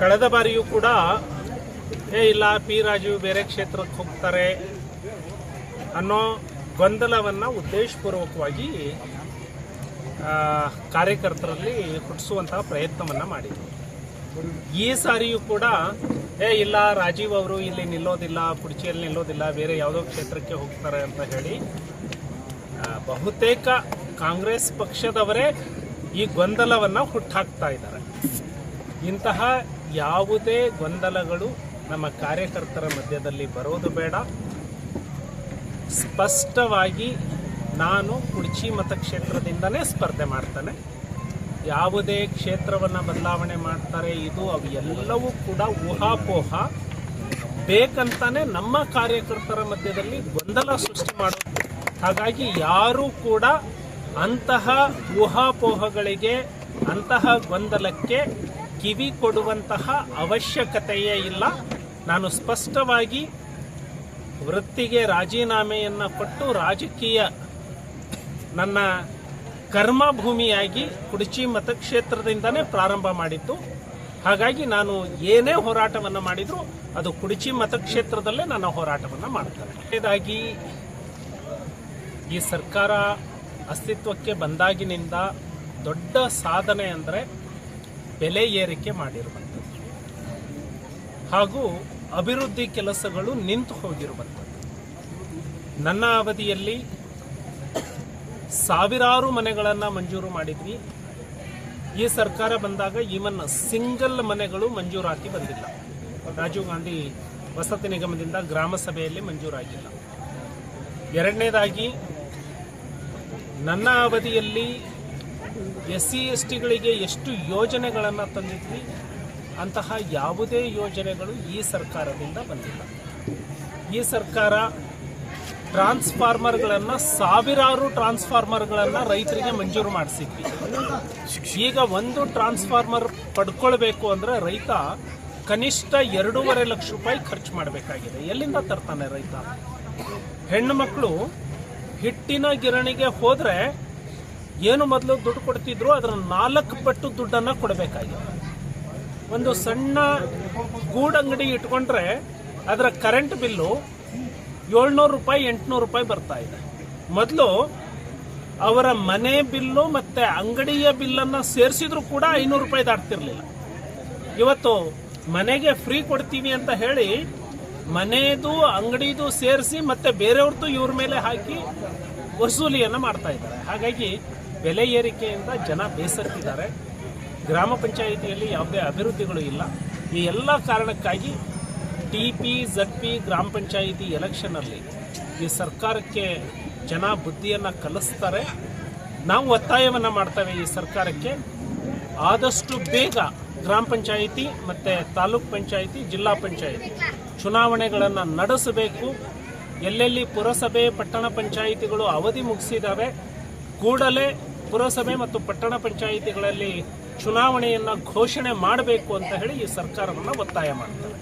ಕಳೆದ ಬಾರಿಯೂ ಕೂಡ ಇಲ್ಲ ಪಿ ರಾಜು ಬೇರೆ ಕ್ಷೇತ್ರಕ್ಕೆ ಹೋಗ್ತಾರೆ ಅನ್ನೋ ಗೊಂದಲವನ್ನು ಉದ್ದೇಶಪೂರ್ವಕವಾಗಿ ಕಾರ್ಯಕರ್ತರಲ್ಲಿ ಹುಟ್ಟಿಸುವಂತಹ ಪ್ರಯತ್ನವನ್ನು ಮಾಡಿದರು. ಈ ಸಾರಿಯೂ ಕೂಡ ಇಲ್ಲ ರಾಜೀವ್ ಅವರು ಇಲ್ಲಿ ನಿಲ್ಲೋದಿಲ್ಲ, ಕುರ್ಚಿಯಲ್ಲಿ ನಿಲ್ಲೋದಿಲ್ಲ, ಬೇರೆ ಯಾವುದೋ ಕ್ಷೇತ್ರಕ್ಕೆ ಹೋಗ್ತಾರೆ ಅಂತ ಹೇಳಿ ಬಹುತೇಕ ಕಾಂಗ್ರೆಸ್ ಪಕ್ಷದವರೇ ಈ ಗೊಂದಲವನ್ನು ಹುಟ್ಟಾಕ್ತಾ ಇದ್ದಾರೆ. ಇಂತಹ ಯಾವುದೇ ಗೊಂದಲಗಳು ನಮ್ಮ ಕಾರ್ಯಕರ್ತರ ಮಧ್ಯದಲ್ಲಿ ಬರೋದು ಬೇಡ. ಸ್ಪಷ್ಟವಾಗಿ ನಾನು ಕುರ್ಚಿ ಮತಕ್ಷೇತ್ರದಿಂದನೇ ಸ್ಪರ್ಧೆ ಮಾಡ್ತಾನೆ. ಯಾವುದೇ ಕ್ಷೇತ್ರವನ್ನು ಬದಲಾವಣೆ ಮಾಡ್ತಾರೆ ಇದು ಅವು ಎಲ್ಲವೂ ಕೂಡ ಊಹಾಪೋಹ. ಬೇಕಂತಾನೆ ನಮ್ಮ ಕಾರ್ಯಕರ್ತರ ಮಧ್ಯದಲ್ಲಿ ಗೊಂದಲ ಸೃಷ್ಟಿ ಮಾಡೋದು. ಹಾಗಾಗಿ ಯಾರೂ ಕೂಡ ಅಂತಹ ಊಹಾಪೋಹಗಳಿಗೆ, ಅಂತಹ ಗೊಂದಲಕ್ಕೆ ಕಿವಿ ಕೊಡುವಂತಹ ಅವಶ್ಯಕತೆಯೇ ಇಲ್ಲ. ನಾನು ಸ್ಪಷ್ಟವಾಗಿ ವೃತ್ತಿಗೆ ರಾಜೀನಾಮೆಯನ್ನು ಕೊಟ್ಟು ರಾಜಕೀಯ ನನ್ನ ಕರ್ಮಭೂಮಿಯಾಗಿ ಕುರ್ಚಿ ಮತಕ್ಷೇತ್ರದಿಂದನೇ ಪ್ರಾರಂಭ ಮಾಡಿದ್ದು. ಹಾಗಾಗಿ ನಾನು ಏನೇ ಹೋರಾಟವನ್ನು ಮಾಡಿದರೂ ಅದು ಕುರ್ಚಿ ಮತಕ್ಷೇತ್ರದಲ್ಲೇ ನನ್ನ ಹೋರಾಟವನ್ನು ಮಾಡ್ತೇನೆ. ಇದಾಗಿ ಈ ಸರ್ಕಾರ ಅಸ್ತಿತ್ವಕ್ಕೆ ಬಂದಾಗಿನಿಂದ ದೊಡ್ಡ ಸಾಧನೆ ಅಂದರೆ ಬೆಲೆ ಏರಿಕೆ ಮಾಡಿರುವಂಥದ್ದು ಹಾಗೂ ಅಭಿವೃದ್ಧಿ ಕೆಲಸಗಳು ನಿಂತು ಹೋಗಿರುವಂಥದ್ದು. ನನ್ನ ಅವಧಿಯಲ್ಲಿ ಸಾವಿರಾರು ಮನೆಗಳನ್ನು ಮಂಜೂರು ಮಾಡಿದ್ವಿ. ಈ ಸರ್ಕಾರ ಬಂದಾಗ ಈವನ್ ಸಿಂಗಲ್ ಮನೆಗಳು ಮಂಜೂರಾತಿ ಬಂದಿಲ್ಲ. ರಾಜೀವ್ ಗಾಂಧಿ ವಸತಿ ನಿಗಮದಿಂದ ಗ್ರಾಮ ಸಭೆಯಲ್ಲಿ ಮಂಜೂರಾಗಿಲ್ಲ. ಎರಡನೇದಾಗಿ ನನ್ನ ಅವಧಿಯಲ್ಲಿ SC STಗಳಿಗೆ ಎಷ್ಟು ಯೋಜನೆಗಳನ್ನು ತಂದಿದ್ವಿ, ಅಂತಹ ಯಾವುದೇ ಯೋಜನೆಗಳು ಈ ಸರ್ಕಾರದಿಂದ ಬಂದಿಲ್ಲ. ಈ ಸರ್ಕಾರ ಟ್ರಾನ್ಸ್ಫಾರ್ಮರ್ಗಳನ್ನು, ಸಾವಿರಾರು ಟ್ರಾನ್ಸ್ಫಾರ್ಮರ್ಗಳನ್ನು ರೈತರಿಗೆ ಮಂಜೂರು ಮಾಡಿಸಿದ್ವಿ. ಈಗ ಒಂದು ಟ್ರಾನ್ಸ್ಫಾರ್ಮರ್ ಪಡ್ಕೊಳ್ಬೇಕು ಅಂದರೆ ರೈತ ಕನಿಷ್ಠ 2.5 ಲಕ್ಷ ರೂಪಾಯಿ ಖರ್ಚು ಮಾಡಬೇಕಾಗಿದೆ. ಎಲ್ಲಿಂದ ತರ್ತಾನೆ ರೈತ? ಹೆಣ್ಣು ಮಕ್ಕಳು ಹಿಟ್ಟಿನ ಗಿರಣಿಗೆ ಹೋದರೆ ಏನು ಮೊದಲು ದುಡ್ಡು ಕೊಡ್ತಿದ್ರು ಅದರ 4 ಪಟ್ಟು ದುಡ್ಡನ್ನು ಕೊಡಬೇಕಾಗಿದೆ. ಒಂದು ಸಣ್ಣ ಗೂಡಂಗಡಿ ಇಟ್ಕೊಂಡ್ರೆ ಅದರ ಕರೆಂಟ್ ಬಿಲ್ಲು 700 ರೂಪಾಯಿ 800 ರೂಪಾಯಿ ಬರ್ತಾ ಇದೆ. ಮೊದಲು ಅವರ ಮನೆ ಬಿಲ್ಲು ಮತ್ತು ಅಂಗಡಿಯ ಬಿಲ್ಲನ್ನು ಸೇರಿಸಿದ್ರು ಕೂಡ 500 ರೂಪಾಯಿ ದಾಟ್ತಿರ್ಲಿಲ್ಲ. ಇವತ್ತು ಮನೆಗೆ ಫ್ರೀ ಕೊಡ್ತೀವಿ ಅಂತ ಹೇಳಿ ಮನೆಯದು ಅಂಗಡಿದು ಸೇರಿಸಿ ಮತ್ತೆ ಬೇರೆಯವ್ರದ್ದು ಇವ್ರ ಮೇಲೆ ಹಾಕಿ ವಸೂಲಿಯನ್ನು ಮಾಡ್ತಾ ಇದ್ದಾರೆ. ಹಾಗಾಗಿ ಬೆಲೆ ಏರಿಕೆಯಿಂದ ಜನ ಬೇಸತ್ತಿದ್ದಾರೆ. ಗ್ರಾಮ ಪಂಚಾಯಿತಿಯಲ್ಲಿ ಯಾವುದೇ ಅಭಿವೃದ್ಧಿಗಳು ಇಲ್ಲ. ಈ ಎಲ್ಲ ಕಾರಣಕ್ಕಾಗಿ TP ZP ಗ್ರಾಮ ಪಂಚಾಯಿತಿ ಎಲೆಕ್ಷನ್ನಲ್ಲಿ ಈ ಸರ್ಕಾರಕ್ಕೆ ಜನ ಬುದ್ಧಿಯನ್ನು ಕಲಿಸ್ತಾರೆ. ನಾವು ಒತ್ತಾಯವನ್ನು ಮಾಡ್ತೇವೆ ಈ ಸರ್ಕಾರಕ್ಕೆ ಆದಷ್ಟು ಬೇಗ ಗ್ರಾಮ ಪಂಚಾಯಿತಿ ಮತ್ತು ತಾಲೂಕ್ ಪಂಚಾಯಿತಿ, ಜಿಲ್ಲಾ ಪಂಚಾಯಿತಿ ಚುನಾವಣೆಗಳನ್ನು ನಡೆಸಬೇಕು. ಎಲ್ಲೆಲ್ಲಿ ಪುರಸಭೆ, ಪಟ್ಟಣ ಪಂಚಾಯಿತಿಗಳು ಅವಧಿ ಮುಗಿಸಿದ್ದಾವೆ ಕೂಡಲೇ ಪುರಸಭೆ ಮತ್ತು ಪಟ್ಟಣ ಪಂಚಾಯಿತಿಗಳಲ್ಲಿ ಚುನಾವಣೆಯನ್ನು ಘೋಷಣೆ ಮಾಡಬೇಕು ಅಂತ ಹೇಳಿ ಈ ಸರ್ಕಾರವನ್ನು ಒತ್ತಾಯ ಮಾಡ್ತಾರೆ.